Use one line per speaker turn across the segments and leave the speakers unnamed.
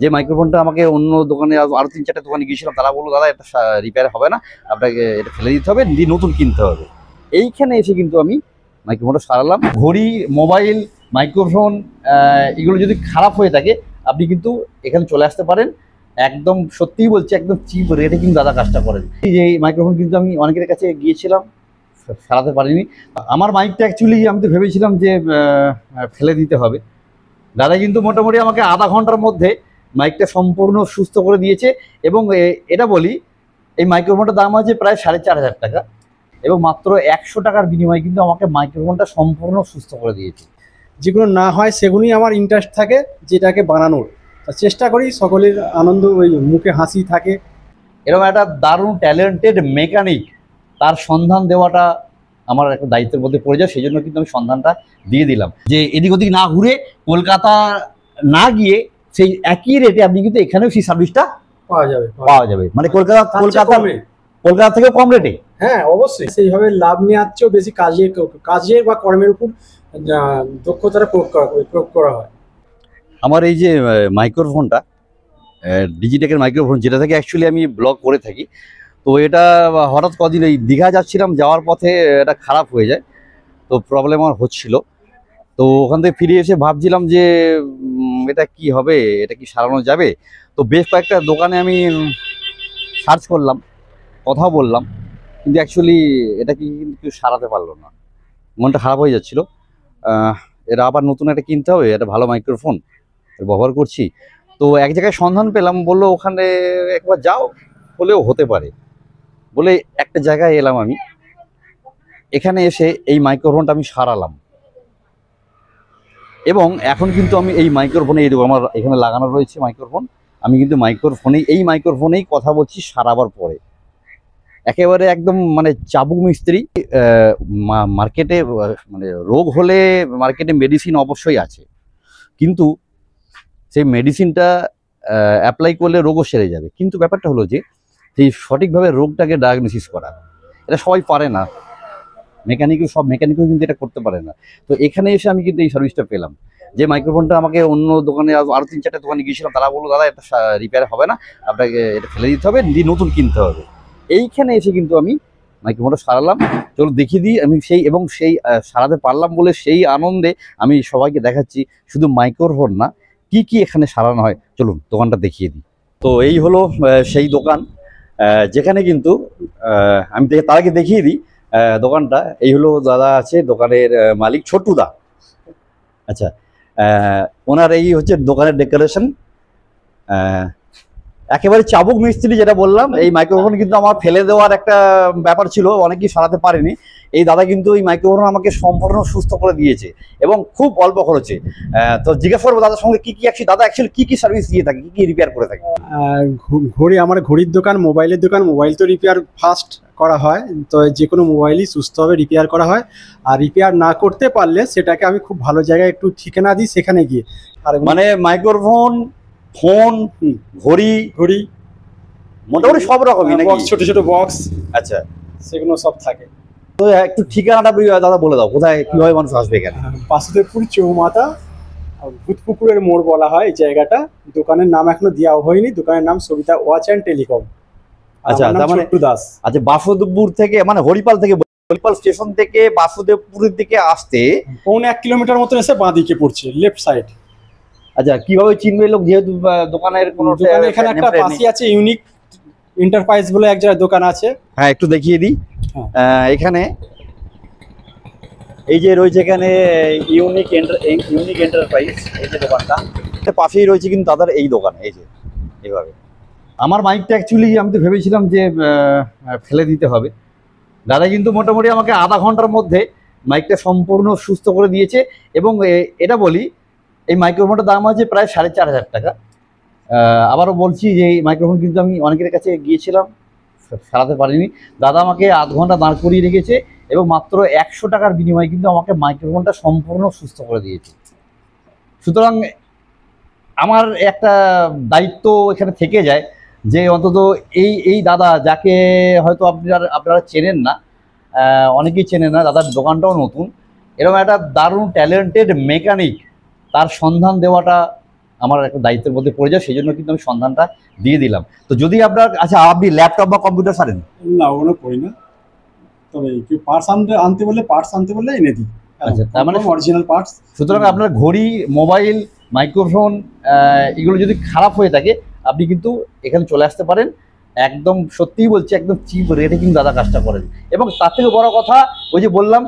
যে মাইক্রোফোনটা আমাকে অন্য দোকানে আরও 3-4টা দোকানে গিয়েছিলাম, তারা বললো দাদা এটা রিপেয়ার হবে না, আপনাকে এটা ফেলে দিতে হবে, দিয়ে নতুন কিনতে হবে। এইখানে এসে কিন্তু আমি মাইক্রোফোনটা সারালাম। ঘড়ি, মোবাইল, মাইক্রোফোন এগুলো যদি খারাপ হয়ে থাকে আপনি কিন্তু এখানে চলে আসতে পারেন। একদম সত্যিই বলছি, একদম চিপ রেটে কিন্তু দাদা কাজটা করেন। এই যে মাইক্রোফোন কিন্তু আমি অনেকের কাছে গিয়েছিলাম, সারাতে পারিনি। আমার মাইকটা অ্যাকচুয়ালি আমি তো ভেবেছিলাম যে ফেলে দিতে হবে। দাদা কিন্তু মোটামুটি আমাকে আধা ঘন্টার মধ্যে মাইকটা সম্পূর্ণ সুস্থ করে দিয়েছে। এবং এটা বলি, এই মাইক্রোফোনটার দাম আছে প্রায় 4,500 টাকা, এবং মাত্র 100 টাকার বিনিময়ে কিন্তু আমাকে মাইক্রোফোনটা সম্পূর্ণ সুস্থ করে দিয়েছে।
যেগুলো না হয় সেগুলোই আমার ইন্টারেস্ট থাকে, যেটাকে বানানোর চেষ্টা করি, সকলের আনন্দ, ওই মুখে হাসি থাকে।
এরকম একটা দারুণ ট্যালেন্টেড মেকানিক, তার সন্ধান দেওয়াটা আমার একটা দায়িত্বের মধ্যে পড়ে যায়। সেই জন্য কিন্তু আমি সন্ধানটা দিয়ে দিলাম, যে এদিক ওদিক না ঘুরে, কলকাতা না গিয়ে সেই একই রেটে আপনি কিন্তু এখানেও সেই সার্ভিসটা পাওয়া যাবে। মানে কলকাতা থেকেও কম রেটে।
হ্যাঁ, অবশ্যই সেইভাবে লাভ নেওয়ার চেয়েও বেশি কাজের বা কর্মের উপর দক্ষতাটা প্রয়োগ করা হয়।
আমার এই যে মাইক্রোফোনটা, ডিজিটেকের মাইক্রোফোন, যেটা থেকে অ্যাকচুয়ালি আমি ব্লগ করে থাকি, তো এটা হঠাৎ কদিন এই দীঘা যাচ্ছিলাম, যাওয়ার পথে এটা খারাপ হয়ে যায়, তো প্রবলেম আমার হচ্ছিল। তো ওখান থেকে ফিরে এসে ভাবছিলাম যে এটা কি হবে, এটা কি সারানো যাবে। তো বেশ কয়েকটা দোকানে আমি সার্চ করলাম, কথা বললাম, কিন্তু অ্যাকচুয়ালি এটা কি কিন্তু কেউ সারাতে পারলো না। মনটা খারাপ হয়ে যাচ্ছিলো। এটা আবার নতুন একটা কিনতে হবে, এটা ভালো মাইক্রোফোন ব্যবহার করছি। তো এক জায়গায় সন্ধান পেলাম, বললো ওখানে একবার যাও, হলেও হতে পারে বলে একটা জায়গায় এলাম আমি। এখানে এসে এই মাইক্রোফোনটা আমি সারালাম, এবং এখন কিন্তু আমি এই মাইক্রোফোনে, এই আমার এখানে লাগানো রয়েছে মাইক্রোফোন, আমি কিন্তু এই মাইক্রোফোনেই কথা বলছি সারাবার পরে। একেবারে একদম মানে চাবুক মিস্ত্রি। মার্কেটে মানে রোগ হলে মার্কেটে মেডিসিন অবশ্যই আছে, কিন্তু সেই মেডিসিনটা অ্যাপ্লাই করলে রোগও সেরে যাবে। কিন্তু ব্যাপারটা হলো যে সেই সঠিকভাবে রোগটাকে ডায়াগনোসিস করা, এটা সবাই পারে না। সব মেকানিকও কিন্তু এটা করতে পারে না। তো এখানে এসে আমি কিন্তু এই সার্ভিসটা পেলাম। যে মাইক্রোফোনটা আমাকে অন্য দোকানে আরও 3-4টা দোকানে গিয়েছিলাম, তারা বললো দাদা এটা রিপেয়ার হবে না, আপনাকে এটা ফেলে দিতে হবে, দিয়ে নতুন কিনতে হবে। এইখানে এসে কিন্তু আমি মাইক্রোফোনটা সারালাম। চলো দেখিয়ে দিই আমি সেই সারাতে পারলাম বলে সেই আনন্দে আমি সবাইকে দেখাচ্ছি শুধু মাইক্রোফোন না, কি কি এখানে সারানো হয়। চলুন দোকানটা দেখিয়ে দিই। তো এই হলো সেই দোকান, যেখানে কিন্তু আমি তার আগে দেখিয়ে দিই দোকানটা। এই হলো দাদা আছে, দোকানের মালিক ছোটুদা। আচ্ছা, ওনার এই হচ্ছে দোকানের ডেকোরেশন। একেবারে চাবুক মিস্ত্রি, যেটা বললাম। এই মাইক্রোফোন কিন্তু আমার ফেলে দেওয়ার একটা ব্যাপার ছিল, অনেকেই সারাতে পারেনি। এই দাদা কিন্তু এই মাইক্রোফোন আমাকে সম্পূর্ণ সুস্থ করে দিয়েছে, এবং খুব অল্প খরচে। তো জিজ্ঞাসা করবো দাদার সঙ্গে দাদা অ্যাকচুয়ালি কি সার্ভিস দিয়ে থাকে, কি রিপেয়ার করে থাকে।
ঘড়ি, আমার ঘড়ির দোকান, মোবাইলের দোকান। মোবাইল তো রিপেয়ার ফার্স্ট করা হয়, তো যে কোনো মোবাইলই সুস্থভাবে রিপেয়ার করা হয়। আর রিপেয়ার না করতে পারলে সেটাকে আমি খুব ভালো জায়গায় একটু ঠিকানা দিই, সেখানে গিয়ে। আর
মানে মাইক্রোফোন, ফোন, ঘড়ি মোটামুটি সব রকমই নাকি?
ছোট ছোট বক্স,
আচ্ছা,
সেগুলো সব থাকে।
তো একটু ঠিকানাটা দাদা বলে দাও, কোথায় কিভাবে মানুষ আসবে এখানে?
বাসুদেবপুর চৌমাথা, ভূতপুকুরের মোড় বলা হয় এই জায়গাটা। দোকানের নাম এখনো দেওয়া হয়নি, দোকানের নাম সবিতা ওয়াচ অ্যান্ড টেলিকম।
আচ্ছা, তার মানে দাস। আচ্ছা, বাসুদেবপুর থেকে মানে হরিপাল স্টেশন থেকে বাসুদেবপুরের দিকে আসতে
1.5 কিলোমিটার মতো এসে বাঁ দিকে পড়ছে, লেফট সাইড।
আচ্ছা, কিভাবে চিনবে লোক, যেহেতু দোকানের কোনো
এখানে একটা পাশে আছে ইউনিক এন্টারপ্রাইজ বলে এক জায়গায় দোকান আছে।
হ্যাঁ, একটু দেখিয়ে দিই। এখানে এই যে রয়েছে, এখানে ইউনিক এন্টারপ্রাইজ, এই যে দোকানটা, পাশেই রয়েছে কিন্তু দাদার এই দোকান। এই যে এইভাবে আমার মাইকটা অ্যাকচুয়ালি আমি তো ভেবেছিলাম যে ফেলে দিতে হবে। দাদা কিন্তু মোটামুটি আমাকে আধা ঘন্টার মধ্যে মাইকটা সম্পূর্ণ সুস্থ করে দিয়েছে। এবং এটা বলি, এই মাইক্রোফোনটার দাম আছে প্রায় 4,500 টাকা। আবারও বলছি যে এই মাইক্রোফোন কিন্তু আমি অনেকের কাছে গিয়েছিলাম, সারাতে পারিনি। দাদা আমাকে আধ ঘন্টা দাঁড় করিয়ে রেখেছে, এবং মাত্র 100 টাকার বিনিময়ে কিন্তু আমাকে মাইক্রোফোনটা সম্পূর্ণ সুস্থ করে দিয়েছে। সুতরাং আমার একটা দায়িত্ব এখানে থেকে যায়, যে অন্তত এই দাদা, যাকে হয়তো আপনারা চেনেন না, অনেকেই চেনেন না, দাদার দোকানটাও নতুন, এরকম একটা দারুণ ট্যালেন্টেড মেকানিক, তার সন্ধান দেওয়াটা আমার একটা দায়িত্বের মধ্যে পড়ে যায়, সেই জন্য কিন্তু আমি সন্ধানটা দিয়ে দিলাম। তো যদি আপনার, আচ্ছা আপনি ল্যাপটপ বা কম্পিউটার সারেন?
না, ওগুলো করি না, তবে কেউ পার্টস আনতে বললে এনে দিই।
আচ্ছা, তার মানে
অরিজিনাল পার্টস।
সুতরাং আপনার ঘড়ি, মোবাইল, মাইক্রোফোন এগুলো যদি খারাপ হয়ে থাকে আপনি কিন্তু এখানে চলে আসতে পারেন। একদম সত্যিই বলছি, একদম চিপ রেটে কিন্তু দাদা কাজটা করেন। এবং তার থেকে বড় কথা, ওই যে বললাম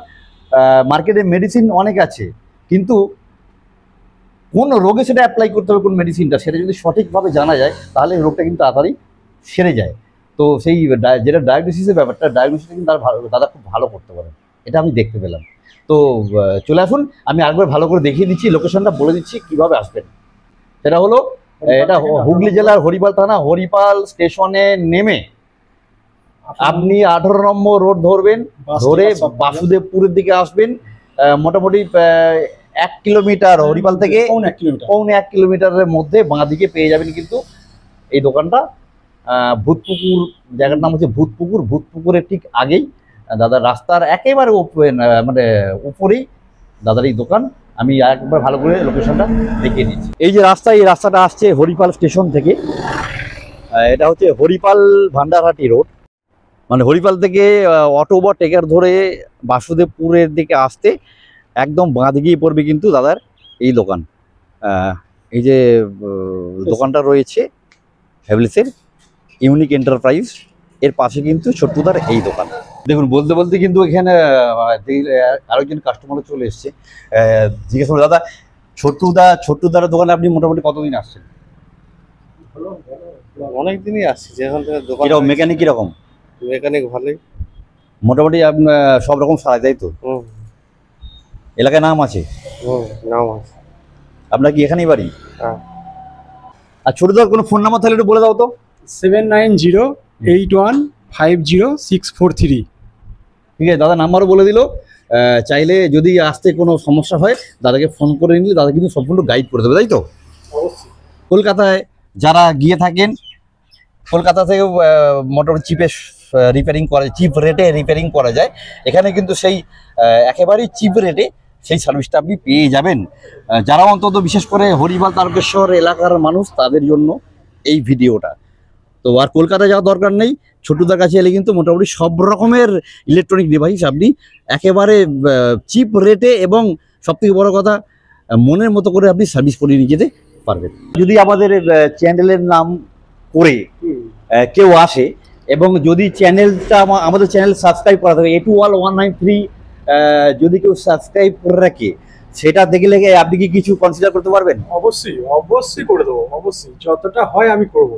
মার্কেটে মেডিসিন অনেক আছে, কিন্তু কোন রোগে সেটা অ্যাপ্লাই করতে হবে, কোন মেডিসিনটা, সেটা যদি সঠিকভাবে জানা যায় তাহলে রোগটা কিন্তু তাড়াতাড়ি সেরে যায়। তো সেই যেটা ডায়াগনোসিসের ব্যাপারটা, ডায়াগনোসিসটা কিন্তু দাদা খুব ভালো করতে পারেন, এটা আমি দেখতে পেলাম। তো চলে আসুন, আমি আরেকবার ভালো করে দেখিয়ে দিচ্ছি, লোকেশনটা বলে দিচ্ছি কিভাবে আসবেন। সেটা হলো এটা হুগলি জেলার হরিপাল থানা, হরিপাল স্টেশনে নেমে আপনি 18 নম্বর রোড ধরবেন, ধরে বাসুদেবপুরের দিকে আসবেন। মোটামুটি 1 কিলোমিটার হরিপাল থেকে, পৌনে 1 কিলোমিটারের মধ্যে বাঁ দিকে পেয়ে যাবেন কিন্তু এই দোকানটা। ভূতপুকুর, জায়গার নাম হচ্ছে ভূতপুকুর। ভূতপুকুরের ঠিক আগেই দাদার রাস্তার একেবারে মানে উপরেই দাদার এই দোকান। আমি একবার ভালো করে লোকেশনটা দেখিয়ে দিচ্ছি। এই যে রাস্তা, এই রাস্তাটা আসছে হরিপাল স্টেশন থেকে। এটা হচ্ছে হরিপাল ভান্ডারহাটি রোড, মানে হরিপাল থেকে অটো বা টেকার ধরে বাসুদেবপুরের দিকে আসতে একদম বাঁ দিকেই পড়বে কিন্তু দাদার এই দোকান। এই যে দোকানটা রয়েছে হ্যাভেলসের ইউনিক এন্টারপ্রাইজ, এর পাশে কিন্তু ছোট্টুদার এই দোকান। দেখুন, বলতে বলতে কিন্তু এখানে আরেকজন কাস্টমারও চলে এসছে। জিজ্ঞেস করুন, দাদা ছোট্টুদার দোকানে আপনি মোটামুটি কতদিন আসছেন?
অনেক দিনই আসছি, যেখান থেকে দোকান।
কিরকম মেকানিক, কিরকম
মেকানিক? ভালোই,
মোটামুটি আপনার সব রকম সারাই, তাই তো? এলাকায় নাম আছে?
নাম আছে।
আপনার কি এখানেই বাড়ি?
হ্যাঁ।
আর ছোটদার কোনো ফোন নাম্বার তাহলে একটু বলে দাও তো।
7908050643।
ঠিক আছে, দাদা নাম্বারও বলে দিল। চাইলে যদি আসতে কোনো সমস্যা হয় দাদাকে ফোন করে নিলে দাদা কিন্তু সম্পূর্ণ গাইড করে দেবে, তাই তো?
অবশ্যই।
কলকাতায় যারা গিয়ে থাকেন, কলকাতা থেকে মোটর চিপে রিপেয়ারিং করে, চিপ রেটে রিপেয়ারিং করা যায়। এখানে কিন্তু সেই একেবারেই চিপ রেটে সেই সার্ভিসটা আপনি পেয়ে যাবেন। যারা অন্তত বিশেষ করে হরিপাল তারকেশ্বর এলাকার মানুষ, তাদের জন্য এই ভিডিওটা। তো আর কলকাতায় যাওয়ার দরকার নেই, ছোটুদার কাছে এলে কিন্তু মোটামুটি সব রকমের ইলেকট্রনিক ডিভাইস আপনি একেবারে চিপ রেটে এবং সবথেকে বড় কথা মনের মতো করে আপনি সার্ভিস করে নিয়ে যেতে পারবেন। যদি আমাদের চ্যানেলের নাম করে কেউ আসে এবং যদি চ্যানেলটা আমাদের চ্যানেল সাবস্ক্রাইব করা থাকে, A2ALL 193 যদি কেউ সাবস্ক্রাইব করে রাখে, সেটা দেখলে আপনি কি কিছু কনসিডার করতে পারবেন?
অবশ্যই করে দেবো, অবশ্যই যতটা হয় আমি করব,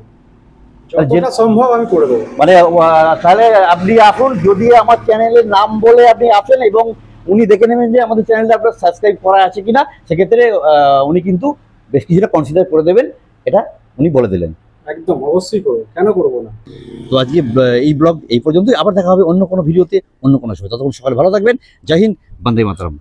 যতটা সম্ভব আমি করে দেবো।
মানে তাহলে আপনি আসুন, যদি আমার চ্যানেলের নাম বলে আপনি আসেন এবং উনি দেখে নেবেন যে আমাদের চ্যানেলটা আপনার সাবস্ক্রাইব করা আছে কিনা, সেক্ষেত্রে উনি কিন্তু বেশ কিছুটা কনসিডার করে দেবেন, এটা উনি বলে দিলেন।
একদম অবশ্যই করবো, কেন করবো না।
তো আজকে এই ব্লগ এই পর্যন্তই, আবার দেখা হবে অন্য কোনো ভিডিওতে, অন্য কোনো সময়। ততক্ষণ সকালে ভালো থাকবেন। জয় হিন্দ, বন্দে মাতরম।